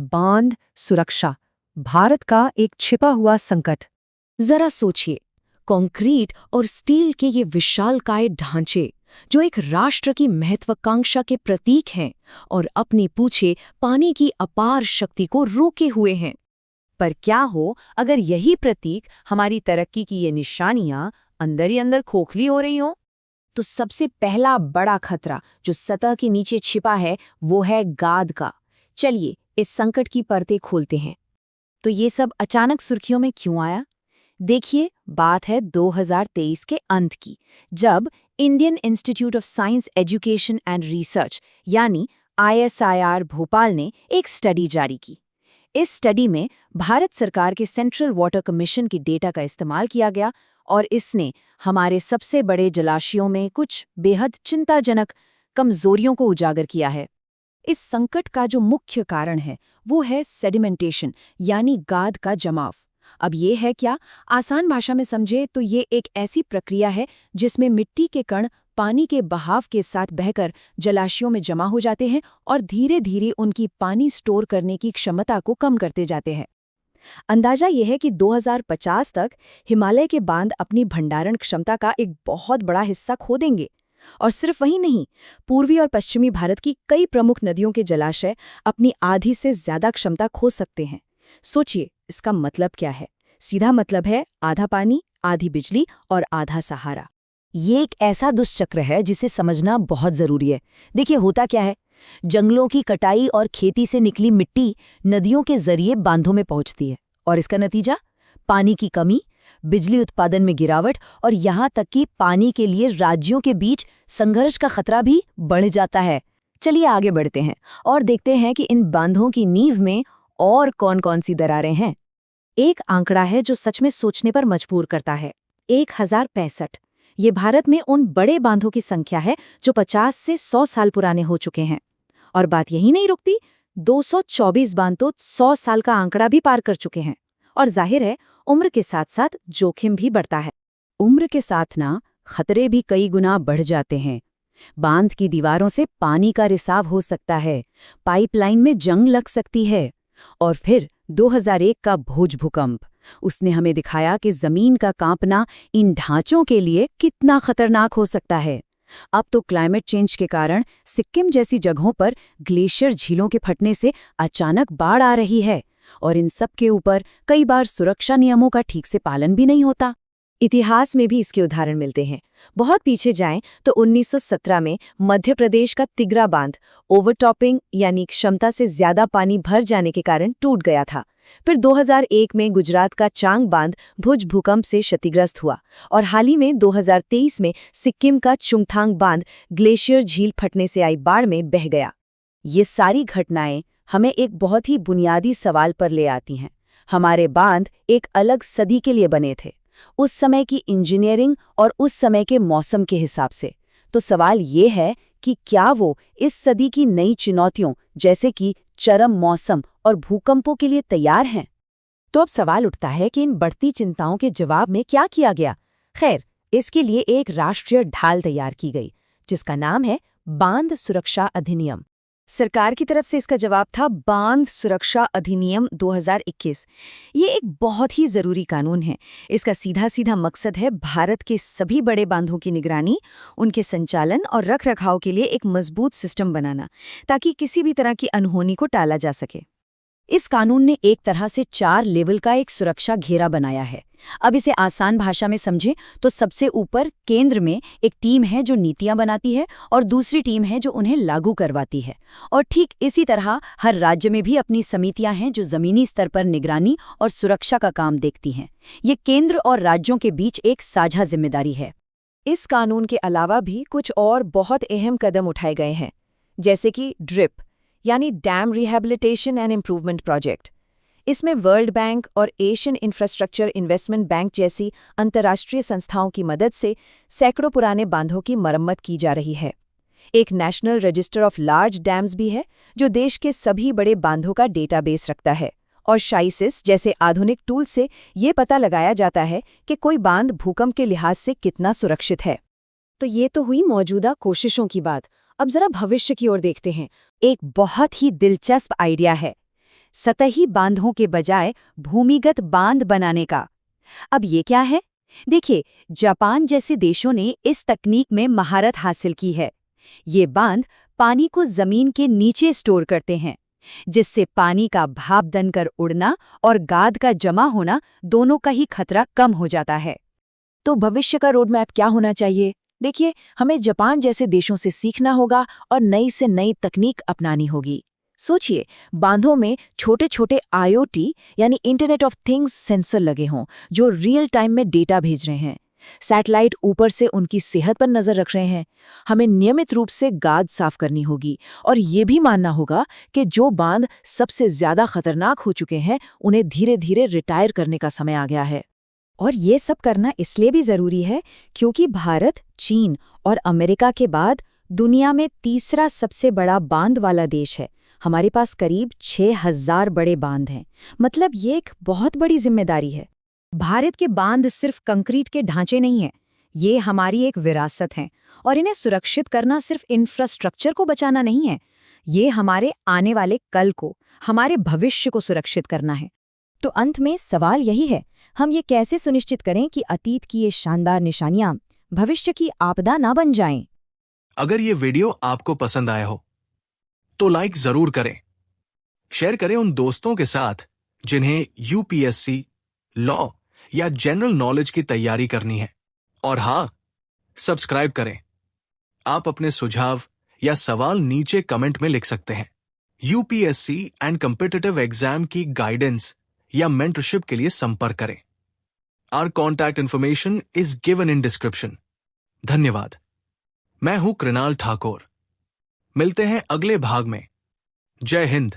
बांध सुरक्षा, भारत का एक छिपा हुआ संकट। जरा सोचिए, कंक्रीट और स्टील के ये विशालकाय ढांचे जो एक राष्ट्र की महत्वाकांक्षा के प्रतीक हैं और अपनी पूछे पानी की अपार शक्ति को रोके हुए हैं। पर क्या हो अगर यही प्रतीक, हमारी तरक्की की ये निशानियां अंदर ही अंदर खोखली हो रही हो? तो सबसे पहला बड़ा खतरा जो सतह के नीचे छिपा है वो है गाद का। चलिए इस संकट की परतें खोलते हैं। तो ये सब अचानक सुर्खियों में क्यों आया? देखिए, बात है 2023 के अंत की, जब Indian institute of science education and research यानी ISIR भोपाल ने एक स्टडी जारी की। इस स्टडी में भारत सरकार के सेंट्रल वाटर कमीशन की डेटा का इस्तेमाल किया गया और इसने हमारे सबसे बड़े जलाशयों में कुछ बेहद चिंताजनक कमजोरियों को उजागर किया है। इस संकट का जो मुख्य कारण है वो है सेडिमेंटेशन यानी गाद का जमाव। अब ये है क्या? आसान भाषा में समझे तो ये एक ऐसी प्रक्रिया है जिसमें मिट्टी के कण पानी के बहाव के साथ बहकर जलाशयों में जमा हो जाते हैं और धीरे धीरे उनकी पानी स्टोर करने की क्षमता को कम करते जाते हैं। अंदाजा यह है कि 2050 तक हिमालय के बांध अपनी भंडारण क्षमता का एक बहुत बड़ा हिस्सा खो देंगे। और सिर्फ वही नहीं, पूर्वी और पश्चिमी भारत की कई प्रमुख नदियों के जलाशय अपनी आधी से ज्यादा क्षमता खो सकते हैं। सोचिए, इसका मतलब क्या है? सीधा मतलब है आधा पानी, आधी बिजली और आधा सहारा। ये एक ऐसा दुष्चक्र है जिसे समझना बहुत जरूरी है। देखिए होता क्या है, जंगलों की कटाई और खेती से निकली मिट्टी नदियों के जरिए बांधों में पहुंचती है और इसका नतीजा पानी की कमी, बिजली उत्पादन में गिरावट और यहाँ तक कि पानी के लिए राज्यों के बीच संघर्ष का खतरा भी बढ़ जाता है। चलिए आगे बढ़ते हैं और देखते हैं कि इन बांधों की नींव में और कौन-कौन सी दरारें हैं। एक आंकड़ा है जो सच में सोचने पर मजबूर करता है, 1065। ये भारत में उन बड़े बांधों की संख्या है जो 50 से 100 साल पुराने हो चुके हैं। और बात यही नहीं रुकती, 224 बांध तो 100 साल का आंकड़ा भी पार कर चुके हैं। और जाहिर है, उम्र के साथ साथ जोखिम भी बढ़ता है। उम्र के साथ ना खतरे भी कई गुना बढ़ जाते हैं। बांध की दीवारों से पानी का रिसाव हो सकता है, पाइपलाइन में जंग लग सकती है। और फिर 2001 का भोज भूकंप, उसने हमें दिखाया कि जमीन का कांपना इन ढांचों के लिए कितना खतरनाक हो सकता है। अब तो क्लाइमेट चेंज के कारण सिक्किम जैसी जगहों पर ग्लेशियर झीलों के फटने से अचानक बाढ़ आ रही है और इन सब के ऊपर कई बार सुरक्षा नियमों का ठीक से पालन भी नहीं होता। इतिहास में भी इसके उदाहरण मिलते हैं। बहुत पीछे जाएं तो 1917 में मध्य प्रदेश का तिगरा बांध ओवरटॉपिंग यानी क्षमता से ज्यादा पानी भर जाने के कारण टूट गया था। फिर 2001 में गुजरात का चांग बांध भुज भूकंप से क्षतिग्रस्त हुआ और हाल ही में 2023 में सिक्किम का चुंगथांग बांध ग्लेशियर झील फटने से आई बाढ़ में बह गया। ये सारी घटनाएं हमें एक बहुत ही बुनियादी सवाल पर ले आती हैं। हमारे बांध एक अलग सदी के लिए बने थे, उस समय की इंजीनियरिंग और उस समय के मौसम के हिसाब से। तो सवाल ये है कि क्या वो इस सदी की नई चुनौतियों जैसे कि चरम मौसम और भूकंपों के लिए तैयार हैं? तो अब सवाल उठता है कि इन बढ़ती चिंताओं के जवाब में क्या किया गया? खैर, इसके लिए एक राष्ट्रीय ढाल तैयार की गई जिसका नाम है बांध सुरक्षा अधिनियम। सरकार की तरफ से इसका जवाब था बांध सुरक्षा अधिनियम 2021। ये एक बहुत ही ज़रूरी कानून है। इसका सीधा सीधा मकसद है भारत के सभी बड़े बांधों की निगरानी, उनके संचालन और रखरखाव के लिए एक मजबूत सिस्टम बनाना, ताकि किसी भी तरह की अनहोनी को टाला जा सके। इस कानून ने एक तरह से 4 लेवल का एक सुरक्षा घेरा बनाया है। अब इसे आसान भाषा में समझें तो सबसे ऊपर केंद्र में एक टीम है जो नीतियां बनाती है और दूसरी टीम है जो उन्हें लागू करवाती है। और ठीक इसी तरह हर राज्य में भी अपनी समितियां हैं जो जमीनी स्तर पर निगरानी और सुरक्षा का काम देखती हैं। ये केंद्र और राज्यों के बीच एक साझा जिम्मेदारी है। इस कानून के अलावा भी कुछ और बहुत अहम कदम उठाए गए हैं, जैसे कि ड्रिप यानी dam rehabilitation and improvement project. इसमें वर्ल्ड बैंक और एशियन इंफ्रास्ट्रक्चर इन्वेस्टमेंट बैंक जैसी अंतर्राष्ट्रीय संस्थाओं की मदद से सैकड़ों पुराने बांधों की मरम्मत की जा रही है। एक national register of large dams भी है जो देश के सभी बड़े बांधों का डेटाबेस रखता है। और शाइसिस जैसे आधुनिक टूल से ये पता लगाया जाता है कि कोई बांध भूकंप के लिहाज से कितना सुरक्षित है। तो ये तो हुई मौजूदा कोशिशों की बात। अब जरा भविष्य की ओर देखते हैं। एक बहुत ही दिलचस्प आइडिया है। सतही बांधों के बजाय भूमिगत बांध बनाने का। अब ये क्या है? देखिए, जापान जैसे देशों ने इस तकनीक में महारत हासिल की है। ये बांध पानी को जमीन के नीचे स्टोर करते हैं, जिससे पानी का भाप बनकर उड़ना और गाद का जमा होना दोनों का ही खतरा कम हो जाता है। तो भविष्य का रोड मैप क्या होना चाहिए? देखिए, हमें जापान जैसे देशों से सीखना होगा और नई से नई तकनीक अपनानी होगी। सोचिए, बांधों में छोटे छोटे IoT यानी इंटरनेट ऑफ थिंग्स सेंसर लगे हों जो रियल टाइम में डेटा भेज रहे हैं। सैटेलाइट ऊपर से उनकी सेहत पर नजर रख रहे हैं। हमें नियमित रूप से गाद साफ करनी होगी और ये भी मानना होगा कि जो बांध सबसे ज्यादा खतरनाक हो चुके हैं उन्हें धीरे धीरे रिटायर करने का समय आ गया है। और ये सब करना इसलिए भी जरूरी है क्योंकि भारत, चीन और अमेरिका के बाद दुनिया में तीसरा सबसे बड़ा बांध वाला देश है। हमारे पास करीब 6000 बड़े बांध हैं। मतलब ये एक बहुत बड़ी जिम्मेदारी है। भारत के बांध सिर्फ कंक्रीट के ढांचे नहीं हैं, ये हमारी एक विरासत है और इन्हें सुरक्षित करना सिर्फ इंफ्रास्ट्रक्चर को बचाना नहीं है, ये हमारे आने वाले कल को, हमारे भविष्य को सुरक्षित करना है। तो अंत में सवाल यही है, हम ये कैसे सुनिश्चित करें कि अतीत की ये शानदार निशानियां भविष्य की आपदा ना बन जाएं? अगर ये वीडियो आपको पसंद आया हो तो लाइक जरूर करें, शेयर करें उन दोस्तों के साथ जिन्हें यूपीएससी, लॉ या जनरल नॉलेज की तैयारी करनी है। और हाँ, सब्सक्राइब करें। आप अपने सुझाव या सवाल नीचे कमेंट में लिख सकते हैं। यूपीएससी एंड कॉम्पिटिटिव एग्जाम की गाइडेंस या मेंटरशिप के लिए संपर्क करें। Our contact information is given in description. धन्यवाद। मैं हूं कृणाल ठाकुर। मिलते हैं अगले भाग में। जय हिंद।